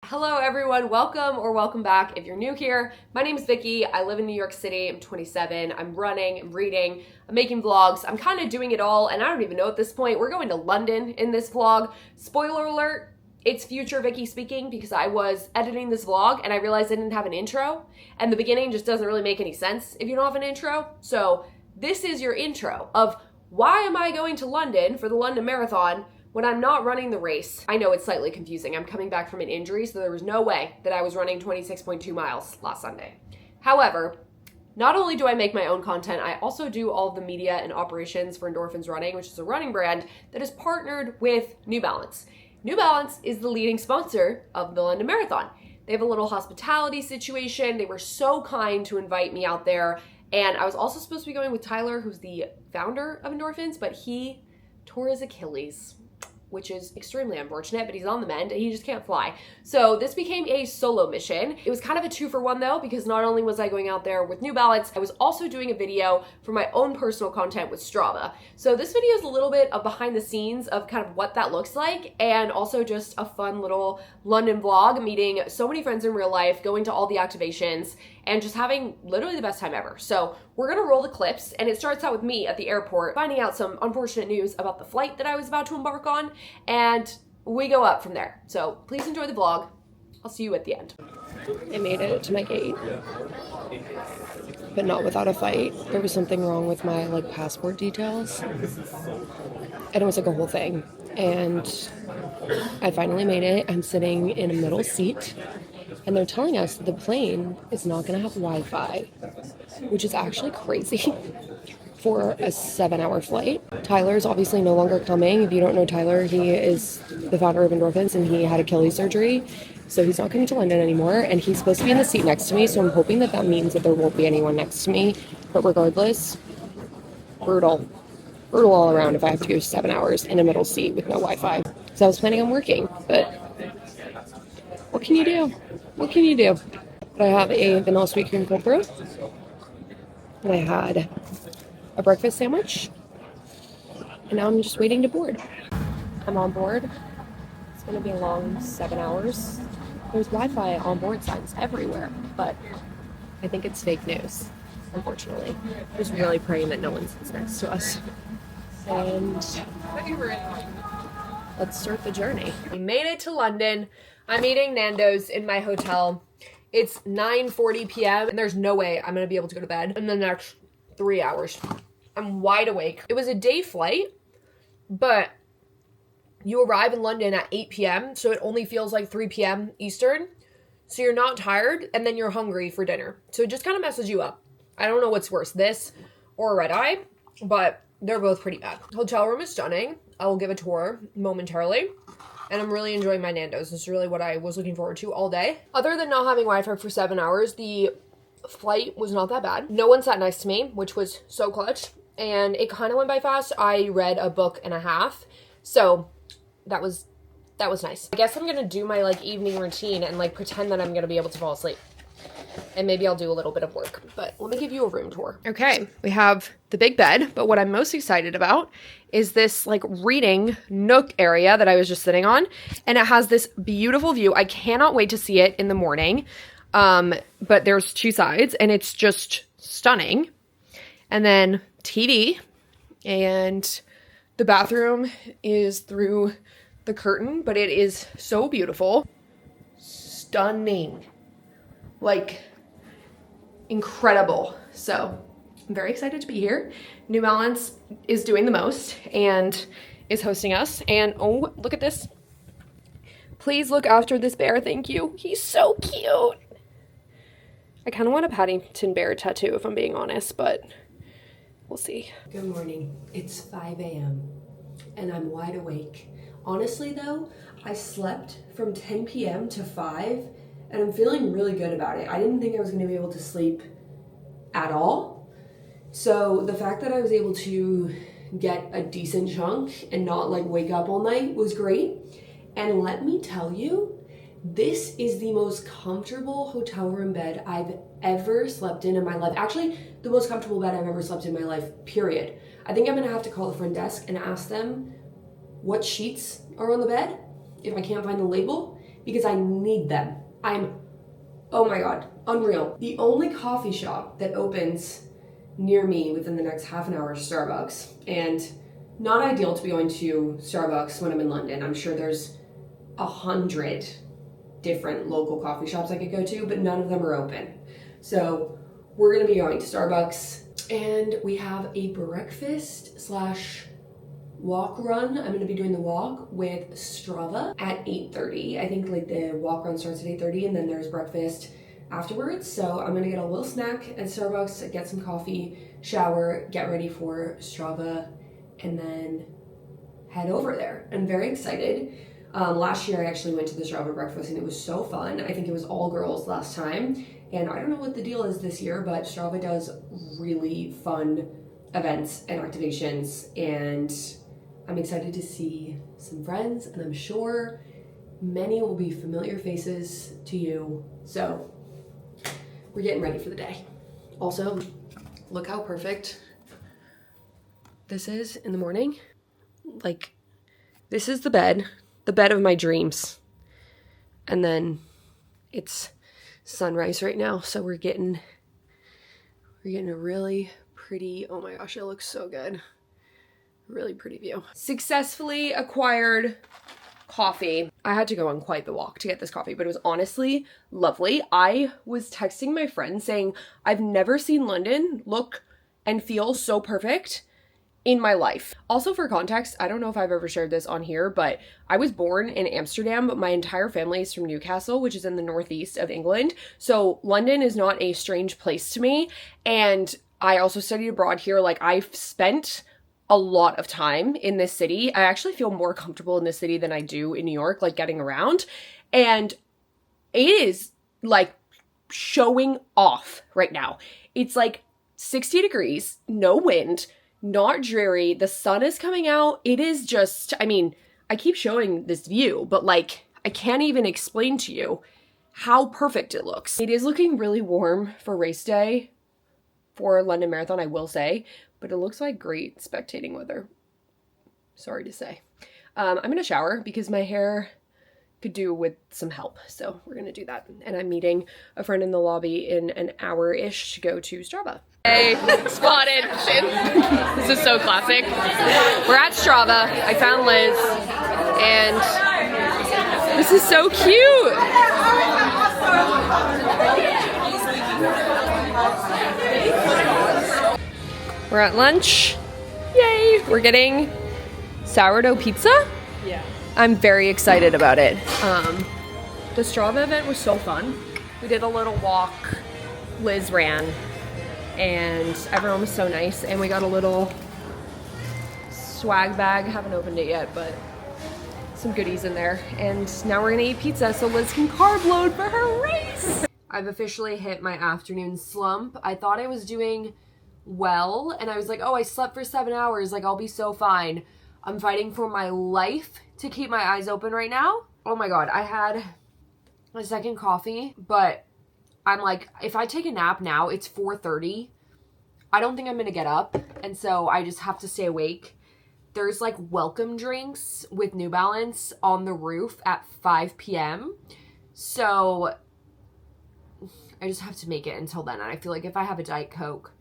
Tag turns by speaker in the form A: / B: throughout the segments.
A: Hello everyone, welcome or welcome back if you're new here. My name is Vicky, I live in New York City, I'm 27, I'm running, I'm reading, I'm making vlogs, I'm kind of doing it all and I don't even know at this point. We're going to London in this vlog. Spoiler alert, it's future Vicky speaking because I was editing this vlog and I realized I didn't have an intro and the beginning just doesn't really make any sense if you don't have an intro. So this is your intro of why am I going to London for the London Marathon when I'm not running the race. I know it's slightly confusing. I'm coming back from an injury, so there was no way that I was running 26.2 miles last Sunday. However, not only do I make my own content, I also do all of the media and operations for Endorphins Running, which is a running brand that is partnered with New Balance. New Balance is the leading sponsor of the London Marathon. They have a little hospitality situation. They were so kind to invite me out there. And I was also supposed to be going with Tyler, who's the founder of Endorphins, but he tore his Achilles, which is extremely unfortunate, but he's on the mend and he just can't fly. So this became a solo mission. It was kind of a 2-for-1 though, because not only was I going out there with New Balance, I was also doing a video for my own personal content with Strava. So this video is a little bit of behind the scenes of kind of what that looks like, and also just a fun little London vlog, meeting so many friends in real life, going to all the activations, and just having literally the best time ever. So we're gonna roll the clips, and it starts out with me at the airport finding out some unfortunate news about the flight that I was about to embark on, and we go up from there. So please enjoy the vlog. I'll see you at the end. I made it to my gate, but not without a fight. There was something wrong with my passport details, and it was a whole thing. And I finally made it. I'm sitting in a middle seat, and they're telling us that the plane is not going to have Wi-Fi, which is actually crazy for a 7-hour flight. Tyler is obviously no longer coming. If you don't know Tyler, he is the founder of Endorphins and he had Achilles surgery. So he's not coming to London anymore, and he's supposed to be in the seat next to me. So I'm hoping that means that there won't be anyone next to me. But regardless, brutal all around if I have to go 7 hours in a middle seat with no Wi-Fi. So I was planning on working, but what can you do? What can you do? But I have a vanilla sweet cream cold brew, and I had a breakfast sandwich, and now I'm just waiting to board. I'm on board. It's going to be a long 7 hours. There's Wi-Fi on board signs everywhere, but I think it's fake news, unfortunately. Just really praying that no one sits next to us. And let's start the journey. We made it to London. I'm eating Nando's in my hotel. It's 9:40 p.m. and there's no way I'm going to be able to go to bed in the next 3 hours. I'm wide awake. It was a day flight, but you arrive in London at 8 p.m., so it only feels like 3 p.m. Eastern. So you're not tired, and then you're hungry for dinner. So it just kind of messes you up. I don't know what's worse, this or a red eye, but they're both pretty bad. Hotel room is stunning. I will give a tour momentarily. And I'm really enjoying my Nando's. This is really what I was looking forward to all day. Other than not having Wi-Fi for 7 hours, the flight was not that bad. No one sat next to me, which was so clutch. And it kind of went by fast. I read a book and a half. So that was nice. I guess I'm gonna do my evening routine and pretend that I'm gonna be able to fall asleep. And maybe I'll do a little bit of work, but let me give you a room tour. Okay, we have the big bed, but what I'm most excited about is this reading nook area that I was just sitting on, and it has this beautiful view. I cannot wait to see it in the morning, but there's 2 sides, and it's just stunning. And then TV, and the bathroom is through the curtain, but it is so beautiful. Stunning. Incredible. So I'm very excited to be here. New Balance is doing the most and is hosting us. And oh, look at this. Please look after this bear. Thank you. He's so cute. I kind of want a Paddington Bear tattoo if I'm being honest, but we'll see.
B: Good morning. It's 5 a.m. and I'm wide awake. Honestly though, I slept from 10 p.m. to 5 and I'm feeling really good about it. I didn't think I was going to be able to sleep at all. So the fact that I was able to get a decent chunk and not wake up all night was great. And let me tell you, this is the most comfortable hotel room bed I've ever slept in my life. Actually, the most comfortable bed I've ever slept in my life, period. I think I'm going to have to call the front desk and ask them what sheets are on the bed if I can't find the label, because I need them. Oh my God, unreal. The only coffee shop that opens near me within the next half an hour is Starbucks. And not ideal to be going to Starbucks when I'm in London. I'm sure there's 100 different local coffee shops I could go to, but none of them are open. So we're gonna be going to Starbucks, and we have a breakfast slash walk run. I'm gonna be doing the walk with Strava at 8:30. I think like the walk run starts at 8:30 and then there's breakfast afterwards. So I'm gonna get a little snack at Starbucks, get some coffee, shower, get ready for Strava, and then head over there. I'm very excited. Last year I actually went to the Strava breakfast and it was so fun. I think it was all girls last time. And I don't know what the deal is this year, but Strava does really fun events and activations, and I'm excited to see some friends, and I'm sure many will be familiar faces to you. So we're getting ready for the day. Also, look how perfect this is in the morning. Like, this is the bed of my dreams. And then it's sunrise right now, so we're getting a really pretty, oh my gosh, it looks so good. Really pretty view. Successfully acquired coffee. I had to go on quite the walk to get this coffee, but it was honestly lovely. I was texting my friend saying, I've never seen London look and feel so perfect in my life. Also, for context, I don't know if I've ever shared this on here, but I was born in Amsterdam, but my entire family is from Newcastle, which is in the northeast of England. So London is not a strange place to me. And I also studied abroad here. Like, I've spent a lot of time in this city. I actually feel more comfortable in this city than I do in New York, like getting around. And it is like showing off right now. It's like 60 degrees, no wind, not dreary. The sun is coming out. It is just, I mean, I keep showing this view, but like, I can't even explain to you how perfect it looks. It is looking really warm for race day for London Marathon, I will say, but it looks like great spectating weather. Sorry to say. I'm gonna shower because my hair could do with some help. So we're gonna do that. And I'm meeting a friend in the lobby in an hour-ish to go to Strava. Hey, spotted. This is so classic. We're at Strava. I found Liz, and this is so cute. We're at lunch. Yay! We're getting sourdough pizza.
A: Yeah.
B: I'm very excited about it. The Strava event was so fun. We did a little walk. Liz ran, and everyone was so nice. And we got a little swag bag. Haven't opened it yet, but some goodies in there. And now we're gonna eat pizza so Liz can carb load for her race. I've officially hit my afternoon slump. I thought I was doing well, and I was like, oh, I slept for 7 hours, like I'll be so fine. I'm fighting for my life to keep my eyes open right now. Oh my God, I had a second coffee, but I'm like, if I take a nap now, it's 4:30. I don't think I'm gonna get up, and so I just have to stay awake. There's like welcome drinks with New Balance on the roof at 5 p.m. So I just have to make it until then. And I feel like if I have a Diet Coke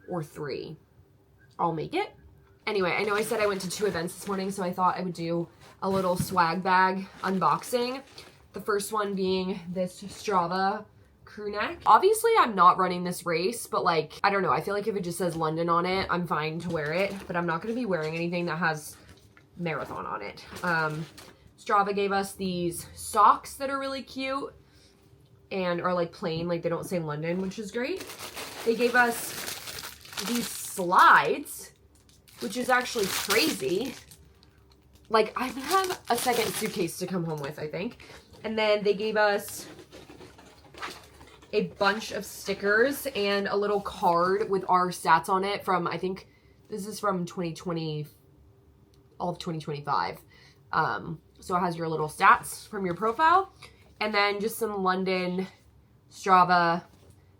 B: or 3, I'll make it. Anyway, I know I said I went to 2 events this morning, so I thought I would do a little swag bag unboxing. The first one being this Strava crew neck. Obviously, I'm not running this race, but like, I don't know. I feel like if it just says London on it, I'm fine to wear it, but I'm not going to be wearing anything that has marathon on it. Strava gave us these socks that are really cute and are like plain, like they don't say London, which is great. They gave us these slides, which is actually crazy. Like, I have a second suitcase to come home with, I think. And then they gave us a bunch of stickers and a little card with our stats on it from, I think this is from 2020, all of 2025. So it has your little stats from your profile, and then just some London Strava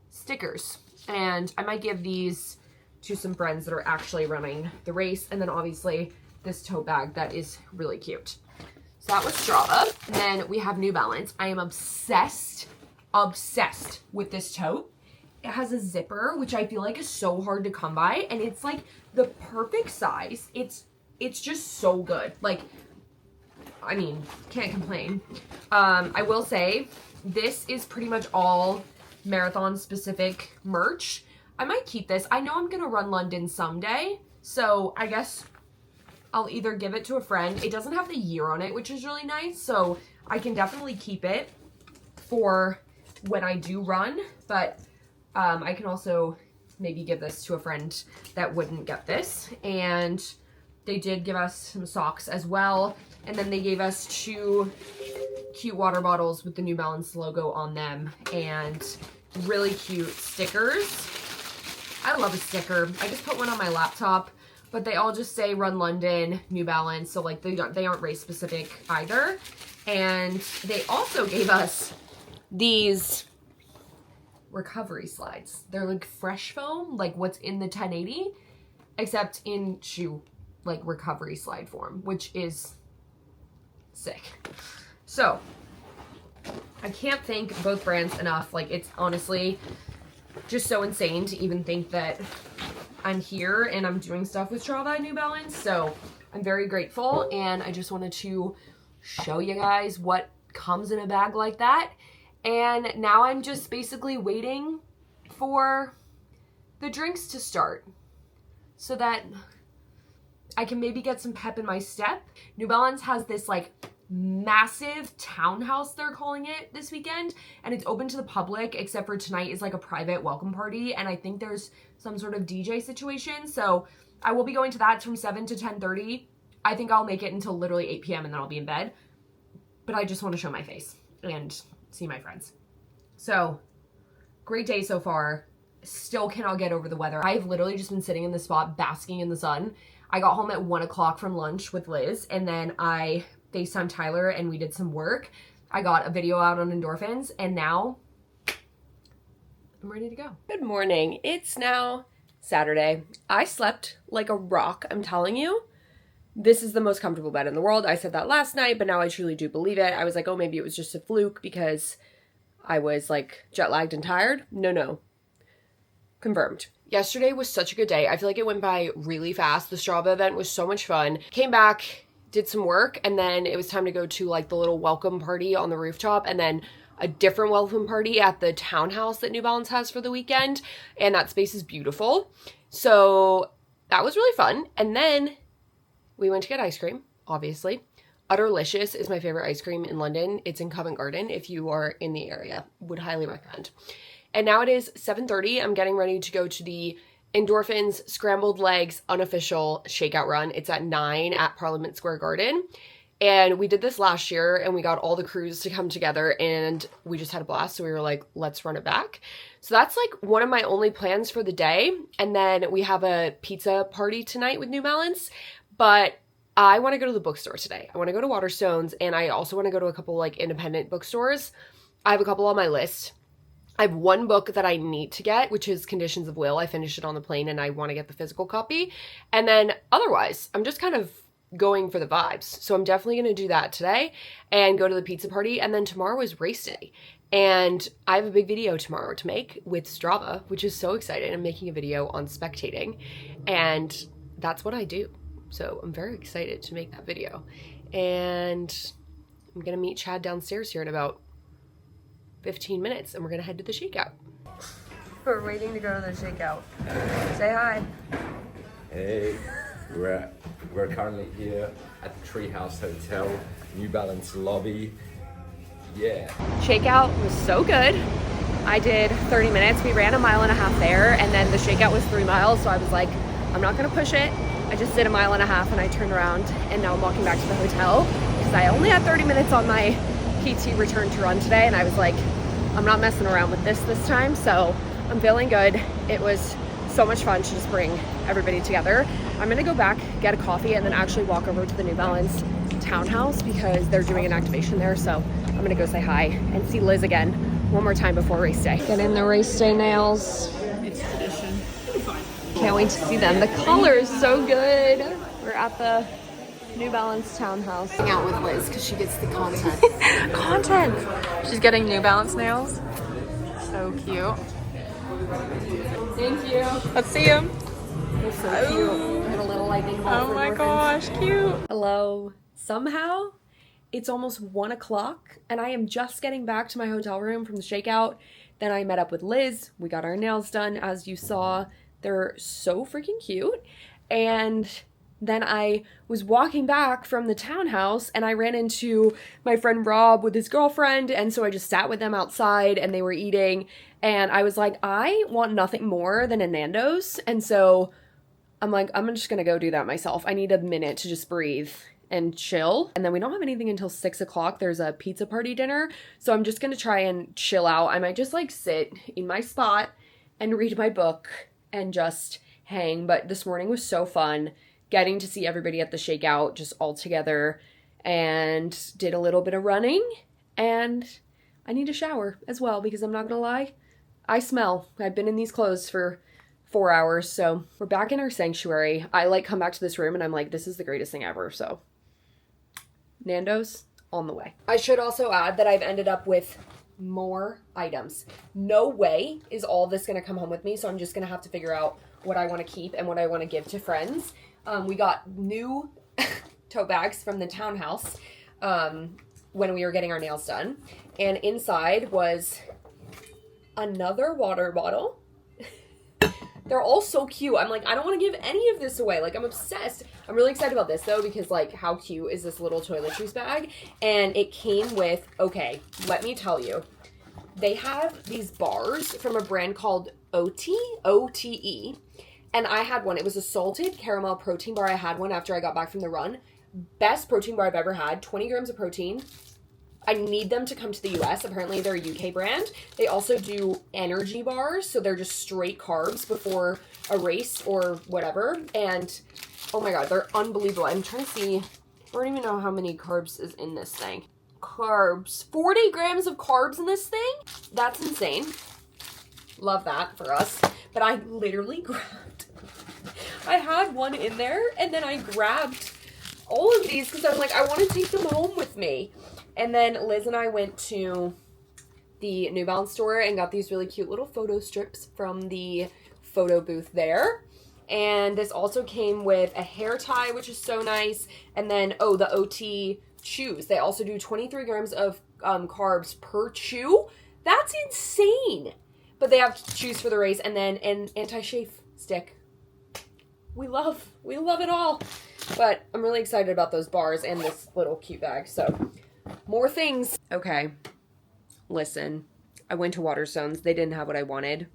B: stickers. And I might give these to some friends that are actually running the race. And then obviously this tote bag that is really cute.
A: So that was Strava. And then we have New Balance. I am obsessed with this tote. It has a zipper, which I feel like is so hard to come by, and it's like the perfect size. It's just so good. Like, I mean, can't complain. I will say this is pretty much all marathon specific merch. I might keep this. I know I'm gonna run London someday, so I guess I'll either give it to a friend. It doesn't have the year on it, which is really nice, so I can definitely keep it for when I do run, but I can also maybe give this to a friend that wouldn't get this. And they did give us some socks as well. And then they gave us 2 cute water bottles with the New Balance logo on them and really cute stickers. I love a sticker. I just put one on my laptop, but they all just say Run London, New Balance. So like they aren't race specific either. And they also gave us these recovery slides. They're like fresh foam, like what's in the 1080, except in shoe like recovery slide form, which is sick. So I can't thank both brands enough. Like, it's honestly just so insane to even think that I'm here and I'm doing stuff with Strava and New Balance. So I'm very grateful, and I just wanted to show you guys what comes in a bag like that. And now I'm just basically waiting for the drinks to start so that I can maybe get some pep in my step. New Balance has this like massive townhouse, they're calling it, this weekend, and it's open to the public except for tonight is like a private welcome party, and I think there's some sort of DJ situation. So I will be going to that from 7 to 10:30. I think I'll make it until literally 8 p.m. and then I'll be in bed. But I just want to show my face and see my friends. So great day so far. Still cannot get over the weather. I've literally just been sitting in the spot basking in the sun. I got home at 1 o'clock from lunch with Liz, and then I FaceTimed Tyler and we did some work. I got a video out on endorphins, and now I'm ready to go. Good morning. It's now Saturday. I slept like a rock, I'm telling you. This is the most comfortable bed in the world. I said that last night, but now I truly do believe it. I was like, oh, maybe it was just a fluke because I was like jet lagged and tired. No. Confirmed. Yesterday was such a good day. I feel like it went by really fast. The Strava event was so much fun. Came back, did some work, and then it was time to go to like the little welcome party on the rooftop, and then a different welcome party at the townhouse that New Balance has for the weekend. And that space is beautiful. So that was really fun. And then we went to get ice cream, obviously. Utterlicious is my favorite ice cream in London. It's in Covent Garden. If you are in the area, would highly recommend. And now it is 7:30. I'm getting ready to go to the Endorphins Scrambled Legs unofficial shakeout run. It's at 9 at Parliament Square Garden. And we did this last year, and we got all the crews to come together, and we just had a blast. So we were like, let's run it back. So that's like one of my only plans for the day. And then we have a pizza party tonight with New Balance. But I want to go to the bookstore today. I want to go to Waterstones, and I also want to go to a couple like independent bookstores. I have a couple on my list. I have one book that I need to get, which is Conditions of Will. I finished it on the plane, and I want to get the physical copy. And then otherwise, I'm just kind of going for the vibes. So I'm definitely going to do that today and go to the pizza party. And then tomorrow is race day. And I have a big video tomorrow to make with Strava, which is so exciting. I'm making a video on spectating, and that's what I do. So I'm very excited to make that video. And I'm going to meet Chad downstairs here in about 15 minutes, and we're going to head to the shakeout. We're waiting to go to the shakeout. Say hi.
C: Hey, we're currently here at the Treehouse Hotel, New Balance lobby. Yeah.
A: Shakeout was so good. I did 30 minutes. We ran 1.5 miles there, and then the shakeout was 3 miles, so I was like, I'm not going to push it. I just did 1.5 miles, and I turned around, and now I'm walking back to the hotel because I only had 30 minutes on my PT return to run today, and I was like, I'm not messing around with this time, so I'm feeling good. It was so much fun to just bring everybody together. I'm gonna go back, get a coffee, and then actually walk over to the New Balance townhouse because they're doing an activation there, so I'm gonna go say hi and see Liz again one more time before race day. Get in the race day nails.
D: It's tradition. It'll be fine.
A: Can't wait to see them. The color is so good. We're at the New Balance townhouse. Hang out with Liz because she gets the content.
D: Content! She's getting New Balance nails. So cute.
A: Thank you.
D: Let's see them.
A: They're so cute. And a little lightning bolt
D: Oh
A: for
D: my
A: orphans.
D: gosh, cute.
A: Hello. Somehow, it's almost 1 o'clock and I am just getting back to my hotel room from the shakeout. Then I met up with Liz. We got our nails done, as you saw. They're so freaking cute. And then I was walking back from the townhouse and I ran into my friend Rob with his girlfriend. And so I just sat with them outside and they were eating. And I was like, I want nothing more than a Nando's. And so I'm like, I'm just gonna go do that myself. I need a minute to just breathe and chill. And then we don't have anything until 6 o'clock. There's a pizza party dinner. So I'm just gonna try and chill out. I might just like sit in my spot and read my book and just hang. But this morning was so fun getting to see everybody at the shakeout just all together, and did a little bit of running. And I need a shower as well because I'm not gonna lie, I smell. I've been in these clothes for 4 hours. So we're back in our sanctuary. I like come back to this room and I'm like, this is the greatest thing ever. So Nando's on the way. I should also add that I've ended up with more items. No way is all this gonna come home with me. So I'm just gonna have to figure out what I want to keep and what I want to give to friends. We got new tote bags from the townhouse when we were getting our nails done. And inside was another water bottle. They're all so cute. I'm like, I don't want to give any of this away. Like, I'm obsessed. I'm really excited about this, though, because, like, how cute is this little toiletries bag? And it came with, okay, let me tell you. They have these bars from a brand called OTE. And I had one. It was a salted caramel protein bar. I had one after I got back from the run. Best protein bar I've ever had. 20 grams of protein. I need them to come to the US. Apparently they're a UK brand. They also do energy bars, so they're just straight carbs before a race or whatever. And oh my god, they're unbelievable. I'm trying to see. I don't even know how many carbs is in this thing. Carbs. 40 grams of carbs in this thing? That's insane. Love that for us. But I literally grabbed. I had one in there and then I grabbed all of these because I'm like, I want to take them home with me. And then Liz and I went to the New Balance store and got these really cute little photo strips from the photo booth there. And this also came with a hair tie, which is so nice. And then, oh, the OT chews. They also do 23 grams of carbs per chew. That's insane. But they have chews for the race and then an anti-chafe stick. We love it all. But I'm really excited about those bars and this little cute bag. So more things. Okay, listen, I went to Waterstones. They didn't have what I wanted.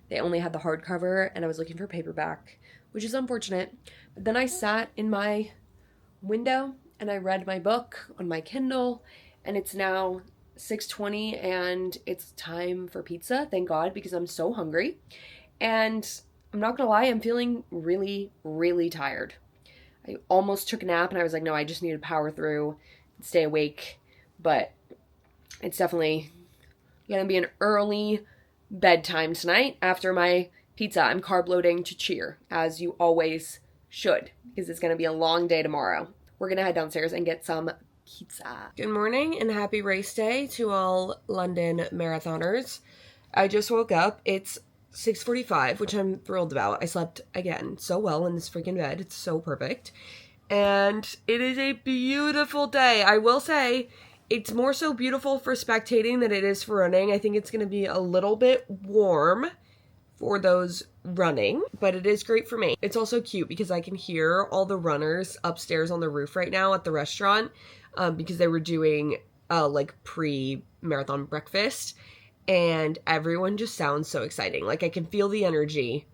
A: They only had the hardcover and I was looking for paperback, which is unfortunate. But then I sat in my window and I read my book on my Kindle, and it's now 6:20 and it's time for pizza, thank God, because I'm so hungry. And I'm not gonna lie, I'm feeling really, really tired. I almost took a nap and I was like, no, I just need to power through and stay awake. But it's definitely gonna be an early bedtime tonight after my pizza. I'm carb loading to cheer, as you always should, because it's gonna be a long day tomorrow. We're gonna head downstairs and get some pizza. Good morning and happy race day to all London marathoners. I just woke up. It's 6:45, which I'm thrilled about. I slept again so well in this freaking bed. It's so perfect. And it is a beautiful day. I will say it's more so beautiful for spectating than it is for running. I think it's going to be a little bit warm for those running, but it is great for me. It's also cute because I can hear all the runners upstairs on the roof right now at the restaurant because they were doing like pre-marathon breakfast, and everyone just sounds so exciting. Like I can feel the energy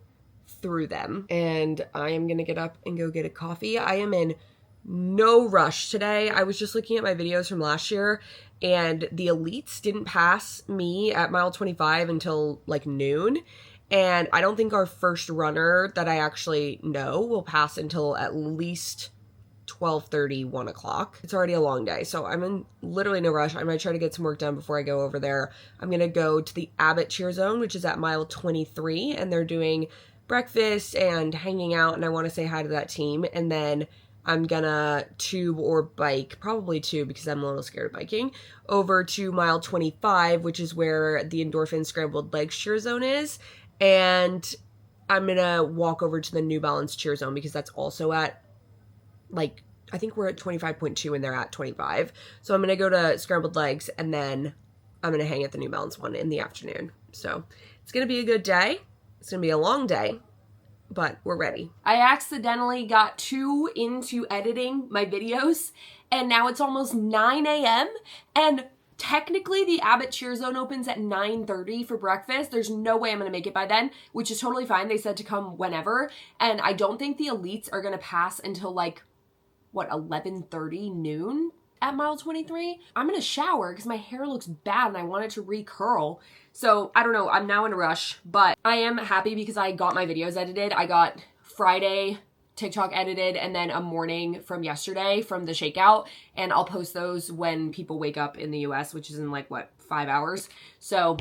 A: through them. And I am going to get up and go get a coffee. I am in no rush today. I was just looking at my videos from last year, and the elites didn't pass me at mile 25 until like noon. And I don't think our first runner that I actually know will pass until at least 12:30, 1 o'clock. It's already a long day, so I'm in literally no rush. I might try to get some work done before I go over there. I'm going to go to the Abbott Cheer Zone, which is at mile 23, and they're doing breakfast and hanging out, and I want to say hi to that team. And then I'm gonna tube or bike, probably tube because I'm a little scared of biking, over to mile 25, which is where the endorphin scrambled legs cheer zone is. And I'm gonna walk over to the New Balance cheer zone because that's also at, like, I think we're at 25.2 and they're at 25. So I'm gonna go to scrambled legs and then I'm gonna hang at the New Balance one in the afternoon. So it's gonna be a good day. It's gonna be a long day, but we're ready. I accidentally got too into editing my videos and now it's almost 9 a.m. and technically the Abbott Cheer Zone opens at 9:30 for breakfast. There's no way I'm gonna make it by then, which is totally fine. They said to come whenever. And I don't think the elites are gonna pass until like, what, 11:30 noon at mile 23? I'm gonna shower because my hair looks bad and I want it to recurl. So I don't know, I'm now in a rush, but I am happy because I got my videos edited. I got Friday TikTok edited and then a morning from yesterday from the shakeout, and I'll post those when people wake up in the US, which is in like, what, 5 hours? So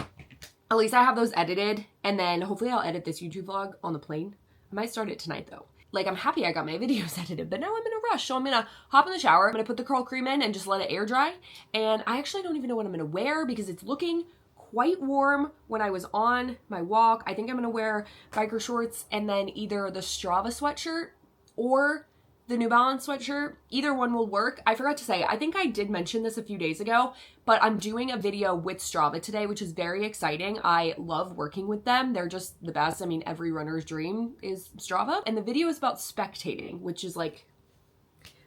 A: at least I have those edited, and then hopefully I'll edit this YouTube vlog on the plane. I might start it tonight though. Like, I'm happy I got my videos edited, but now I'm in a rush. So I'm gonna hop in the shower. I'm gonna put the curl cream in and just let it air dry. And I actually don't even know what I'm gonna wear because it's looking quite warm when I was on my walk. I think I'm gonna wear biker shorts and then either the Strava sweatshirt or the New Balance sweatshirt. Either one will work. I forgot to say, I think I did mention this a few days ago, but I'm doing a video with Strava today, which is very exciting. I love working with them. They're just the best. I mean, every runner's dream is Strava. And the video is about spectating, which is like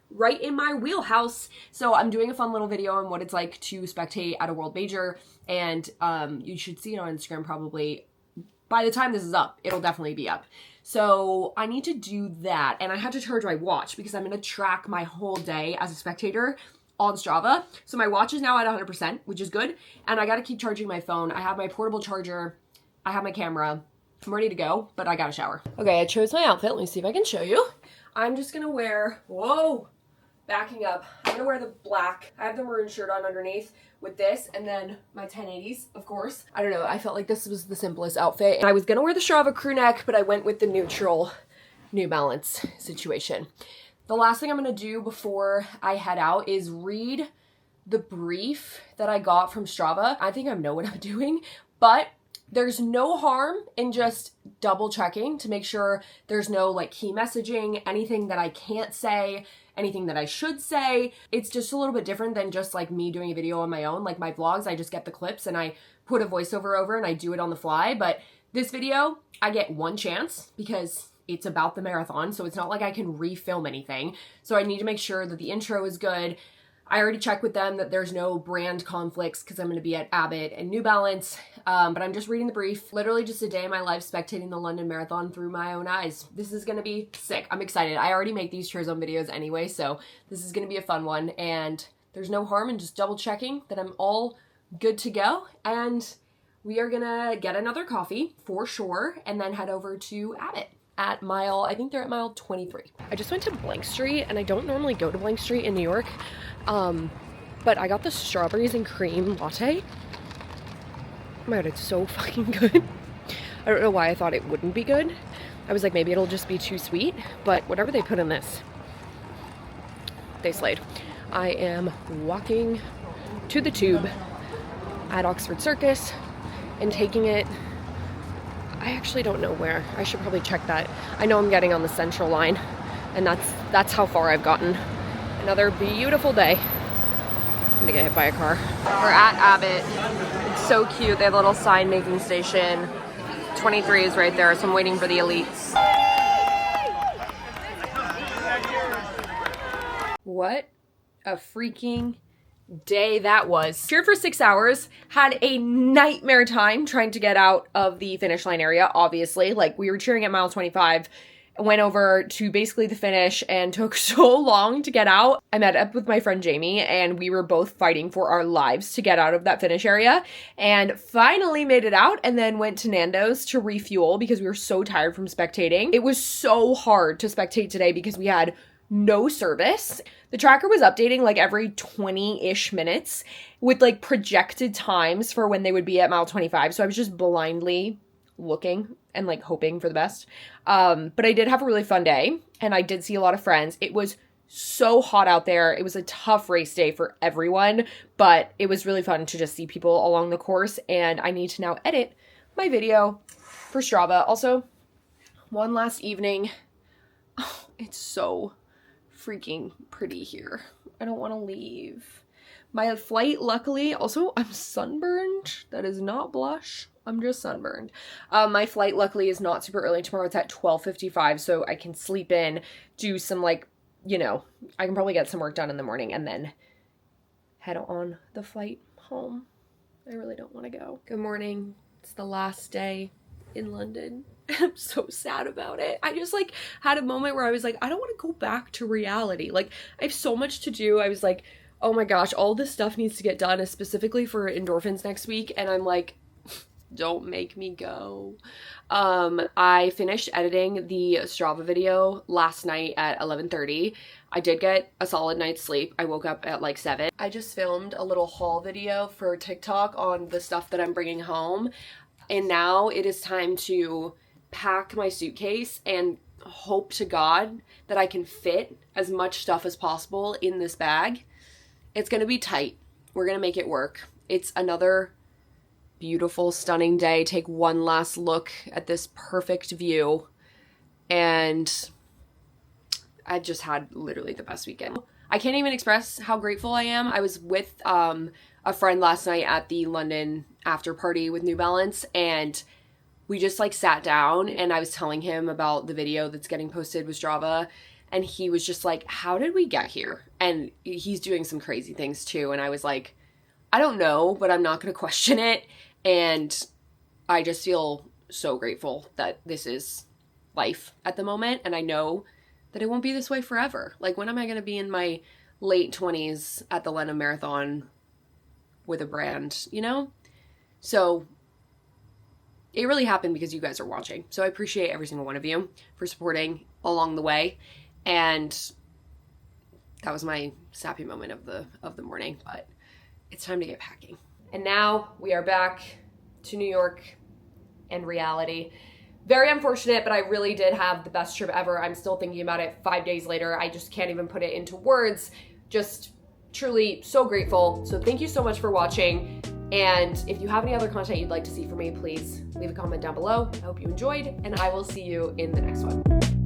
A: right in my wheelhouse. So I'm doing a fun little video on what it's like to spectate at a world major. And you should see it on Instagram probably. By the time this is up, it'll definitely be up. So I need to do that. And I had to charge my watch because I'm going to track my whole day as a spectator on Strava. So my watch is now at 100%, which is good. And I got to keep charging my phone. I have my portable charger. I have my camera. I'm ready to go, but I got to shower. Okay, I chose my outfit. Let me see if I can show you. I'm just going to wear, backing up. I'm going to wear the black. I have the maroon shirt on underneath with this and then my 1080s, of course. I don't know. I felt like this was the simplest outfit. And I was going to wear the Strava crew neck, but I went with the neutral New Balance situation. The last thing I'm going to do before I head out is read the brief that I got from Strava. I think I know what I'm doing, but there's no harm in just double checking to make sure there's no like key messaging, anything that I can't say, anything that I should say. It's just a little bit different than just like me doing a video on my own. Like my vlogs, I just get the clips and I put a voiceover over and I do it on the fly. But this video, I get one chance because it's about the marathon. So it's not like I can refilm anything. So I need to make sure that the intro is good. I already checked with them that there's no brand conflicts because I'm going to be at Abbott and New Balance. But I'm just reading the brief. Literally just a day in my life spectating the London Marathon through my own eyes. This is going to be sick. I'm excited. I already make these Cheer Zone videos anyway, so this is going to be a fun one. And there's no harm in just double checking that I'm all good to go. And we are going to get another coffee for sure and then head over to Abbott at mile, I think they're at mile 23. I just went to Blank Street and I don't normally go to Blank Street in New York. But I got the strawberries and cream latte. Oh my god, it's so fucking good. I don't know why I thought it wouldn't be good. I was like, maybe it'll just be too sweet, but whatever they put in this, they slayed. I am walking to the tube at Oxford Circus and taking it. I actually don't know where. I should probably check that. I know I'm getting on the Central line, and that's how far I've gotten. Another beautiful day. I'm gonna get hit by a car. We're at Abbott. It's so cute. They have a little sign making station. 23 is right there, so I'm waiting for the elites. What a freaking day that was. Cheered for 6 hours, had a nightmare time trying to get out of the finish line area, obviously. Like, we were cheering at mile 25, went over to basically the finish and took so long to get out. I met up with my friend Jamie and we were both fighting for our lives to get out of that finish area and finally made it out and then went to Nando's to refuel because we were so tired from spectating. It was so hard to spectate today because we had no service. The tracker was updating like every 20-ish minutes with like projected times for when they would be at mile 25. So I was just blindly looking and like hoping for the best. But I did have a really fun day and I did see a lot of friends. It was so hot out there. It was a tough race day for everyone, but it was really fun to just see people along the course, and I need to now edit my video for Strava. Also, one last evening. Oh, it's so freaking pretty here. I don't want to leave. My flight, luckily, also, I'm sunburned. That is not blush. I'm just sunburned. My flight, luckily, is not super early tomorrow. It's at 12:55, so I can sleep in, do some, like, you know, I can probably get some work done in the morning and then head on the flight home. I really don't want to go. Good morning. It's the last day in London. I'm so sad about it. I just, like, had a moment where I was like, I don't want to go back to reality. Like, I have so much to do. I was like, oh my gosh, all this stuff needs to get done, specifically for endorphins next week. And I'm like, don't make me go. I finished editing the Strava video last night at 11:30. I did get a solid night's sleep. I woke up at like 7. I just filmed a little haul video for TikTok on the stuff that I'm bringing home. And now it is time to pack my suitcase and hope to God that I can fit as much stuff as possible in this bag. It's going to be tight. We're going to make it work. It's another beautiful, stunning day. Take one last look at this perfect view. And I've just had literally the best weekend. I can't even express how grateful I am. I was with a friend last night at the London after party with New Balance, and we just like sat down and I was telling him about the video that's getting posted with Strava. And he was just like, how did we get here? And he's doing some crazy things too. And I was like, I don't know, but I'm not going to question it. And I just feel so grateful that this is life at the moment. And I know that it won't be this way forever. Like, when am I going to be in my late 20s at the London Marathon with a brand, you know? So it really happened because you guys are watching. So I appreciate every single one of you for supporting along the way. And that was my sappy moment of the morning, but it's time to get packing. And now we are back to New York and reality. Very unfortunate, but I really did have the best trip ever. I'm still thinking about it 5 days later. I just can't even put it into words. Just truly so grateful. So thank you so much for watching. And if you have any other content you'd like to see from me, please leave a comment down below. I hope you enjoyed, and I will see you in the next one.